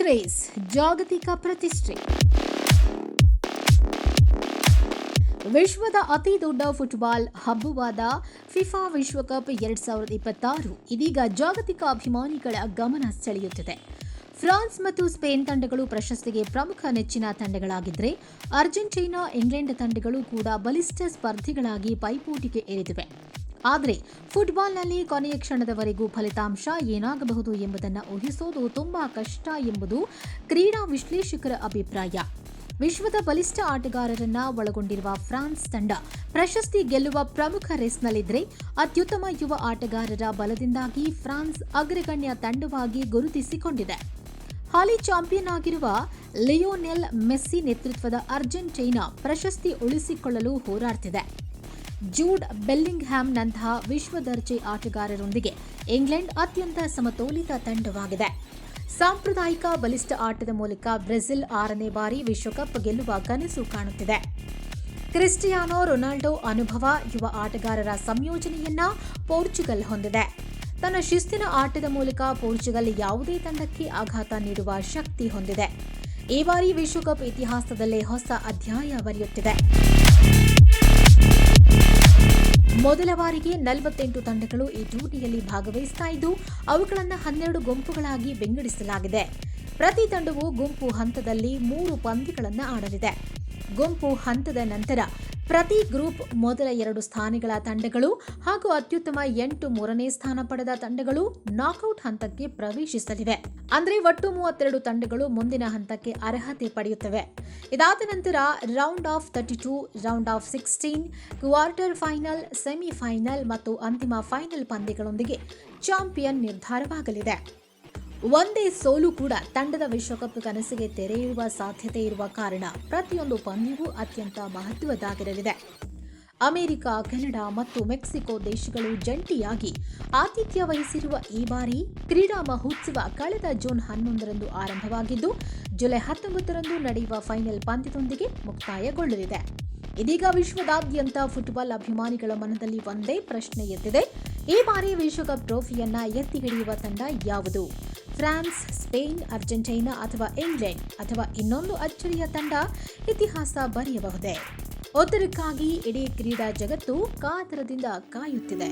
Craze ಜಾಗತಿಕ ಪ್ರತಿಷ್ಠೆ. ವಿಶ್ವದ ಅತಿ ದೊಡ್ಡ ಫುಟ್ಬಾಲ್ ಹಬ್ಬವಾದ ಫಿಫಾ ವಿಶ್ವಕಪ್ 2026 ಇದೀಗ ಜಾಗತಿಕ ಅಭಿಮಾನಿಗಳ ಗಮನ ಸೆಳೆಯುತ್ತಿದೆ. ಫ್ರಾನ್ಸ್ ಮತ್ತು ಸ್ಪೇನ್ ತಂಡಗಳು ಪ್ರಶಸ್ತಿಗೆ ಪ್ರಮುಖ ನೆಚ್ಚಿನ ತಂಡಗಳಾಗಿದ್ದರೆ, ಅರ್ಜೆಂಟೀನಾ, ಇಂಗ್ಲೆಂಡ್ ತಂಡಗಳು ಕೂಡ ಬಲಿಷ್ಠ ಸ್ಪರ್ಧಿಗಳಾಗಿ ಪೈಪೋಟಿಗೆ ಇಳಿದಿವೆ. ಆದರೆ ಫುಟ್ಬಾಲ್ನಲ್ಲಿ ಕೊನೆಯ ಕ್ಷಣದವರೆಗೂ ಫಲಿತಾಂಶ ಏನಾಗಬಹುದು ಎಂಬುದನ್ನು ಊಹಿಸೋದು ತುಂಬಾ ಕಷ್ಟ ಎಂಬುದು ಕ್ರೀಡಾ ವಿಶ್ಲೇಷಕರ ಅಭಿಪ್ರಾಯ. ವಿಶ್ವದ ಬಲಿಷ್ಠ ಆಟಗಾರರನ್ನ ಒಳಗೊಂಡಿರುವ ಫ್ರಾನ್ಸ್ ತಂಡ ಪ್ರಶಸ್ತಿ ಗೆಲ್ಲುವ ಪ್ರಮುಖ ರೇಸ್ನಲ್ಲಿದ್ದರೆ, ಅತ್ಯುತ್ತಮ ಯುವ ಆಟಗಾರರ ಬಲದಿಂದಾಗಿ ಫ್ರಾನ್ಸ್ ಅಗ್ರಗಣ್ಯ ತಂಡವಾಗಿ ಗುರುತಿಸಿಕೊಂಡಿದೆ. ಹಾಲಿ ಚಾಂಪಿಯನ್ ಆಗಿರುವ ಲಿಯೋನೆಲ್ ಮೆಸ್ಸಿ ನೇತೃತ್ವದ ಅರ್ಜೆಂಟೀನಾ ಪ್ರಶಸ್ತಿ ಉಳಿಸಿಕೊಳ್ಳಲು ಹೋರಾಡ್ತಿದೆ. ಜೂಡ್ ಬೆಲ್ಲಿಂಗ್ಹ್ಯಾಮ್ನಂತಹ ವಿಶ್ವದರ್ಜೆ ಆಟಗಾರರೊಂದಿಗೆ ಇಂಗ್ಲೆಂಡ್ ಅತ್ಯಂತ ಸಮತೋಲಿತ ತಂಡವಾಗಿದೆ. ಸಾಂಪ್ರದಾಯಿಕ ಬಲಿಷ್ಠ ಆಟದ ಮೂಲಕ ಬ್ರೆಜಿಲ್ 6ನೇ ಬಾರಿ ವಿಶ್ವಕಪ್ ಗೆಲ್ಲುವ ಕನಸು ಕಾಣುತ್ತಿದೆ. ಕ್ರಿಸ್ಟಿಯಾನೋ ರೊನಾಲ್ಡೋ ಅನುಭವ, ಯುವ ಆಟಗಾರರ ಸಂಯೋಜನೆಯನ್ನ ಪೋರ್ಚುಗಲ್ ಹೊಂದಿದೆ. ತನ್ನ ಶಿಸ್ತಿನ ಆಟದ ಮೂಲಕ ಪೋರ್ಚುಗಲ್ ಯಾವುದೇ ತಂಡಕ್ಕೆ ಆಘಾತ ನೀಡುವ ಶಕ್ತಿ ಹೊಂದಿದೆ. ಈ ಬಾರಿ ವಿಶ್ವಕಪ್ ಇತಿಹಾಸದಲ್ಲೇ ಹೊಸ ಅಧ್ಯಾಯ ಬರೆಯುತ್ತಿದೆ. ಮೊದಲ ಬಾರಿಗೆ 48 ತಂಡಗಳು ಈ ಟೂರ್ನಿಯಲ್ಲಿ ಭಾಗವಹಿಸ್ತಾ ಇದ್ದು, ಅವುಗಳನ್ನು 12 ಗುಂಪುಗಳಾಗಿ ವಿಂಗಡಿಸಲಾಗಿದೆ. ಪ್ರತಿ ತಂಡವು ಗುಂಪು ಹಂತದಲ್ಲಿ 3 ಪಂದ್ಯಗಳನ್ನು ಆಡಲಿದೆ. ಗುಂಪು ಹಂತದ ನಂತರ ಪ್ರತಿ ಗ್ರೂಪ್ ಮೊದಲ 2 ಸ್ಥಾನಗಳ ತಂಡಗಳು ಹಾಗೂ ಅತ್ಯುತ್ತಮ 8 ಮೂರನೇ ಸ್ಥಾನ ಪಡೆದ ತಂಡಗಳು ನಾಕ್ಔಟ್ ಹಂತಕ್ಕೆ ಪ್ರವೇಶಿಸಲಿವೆ. ಅಂದ್ರೆ ಒಟ್ಟು 32 ತಂಡಗಳು ಮುಂದಿನ ಹಂತಕ್ಕೆ ಅರ್ಹತೆ ಪಡೆಯುತ್ತವೆ. ಇದಾದ ನಂತರ round of 32, round of 16, quarter final, semifinal ಮತ್ತು ಅಂತಿಮ ಫೈನಲ್ ಪಂದ್ಯಗಳೊಂದಿಗೆ ಚಾಂಪಿಯನ್ ನಿರ್ಧಾರವಾಗಲಿದೆ. ಒಂದೇ ಸೋಲು ಕೂಡ ತಂಡದ ವಿಶ್ವಕಪ್ ಕನಸಿಗೆ ತೆರೆಯುವ ಸಾಧ್ಯತೆ ಇರುವ ಕಾರಣ ಪ್ರತಿಯೊಂದು ಪಂದ್ಯವೂ ಅತ್ಯಂತ ಮಹತ್ವದ್ದಾಗಿರಲಿದೆ. ಅಮೆರಿಕ, ಕೆನಡಾ ಮತ್ತು ಮೆಕ್ಸಿಕೋ ದೇಶಗಳು ಜಂಟಿಯಾಗಿ ಆತಿಥ್ಯ ವಹಿಸಿರುವ ಈ ಬಾರಿ ಕ್ರೀಡಾ ಮಹೋತ್ಸವ ಕಳೆದ ಜೂನ್ 11ರಂದು ಆರಂಭವಾಗಿದ್ದು, ಜುಲೈ 19ರಂದು ನಡೆಯುವ ಫೈನಲ್ ಪಂದ್ಯದೊಂದಿಗೆ ಮುಕ್ತಾಯಗೊಳ್ಳಲಿದೆ. ಇದೀಗ ವಿಶ್ವದಾದ್ಯಂತ ಫುಟ್ಬಾಲ್ ಅಭಿಮಾನಿಗಳ ಮನದಲ್ಲಿ ಒಂದೇ ಪ್ರಶ್ನೆ ಎದ್ದಿದೆ: ಈ ಬಾರಿ ವಿಶ್ವಕಪ್ ಟ್ರೋಫಿಯನ್ನ ಎತ್ತಿ ಹಿಡಿಯುವ ತಂಡ ಯಾವುದು? ಫ್ರಾನ್ಸ್, ಸ್ಪೇನ್, ಅರ್ಜೆಂಟೀನಾ ಅಥವಾ ಇಂಗ್ಲೆಂಡ್, ಅಥವಾ ಇನ್ನೊಂದು ಅಚ್ಚರಿಯ ತಂಡ ಇತಿಹಾಸ ಬರೆಯಬಹುದೇ? ಉತ್ತರಕ್ಕಾಗಿ ಇಡೀ ಕ್ರೀಡಾ ಜಗತ್ತು ಕಾತರದಿಂದ ಕಾಯುತ್ತಿದೆ.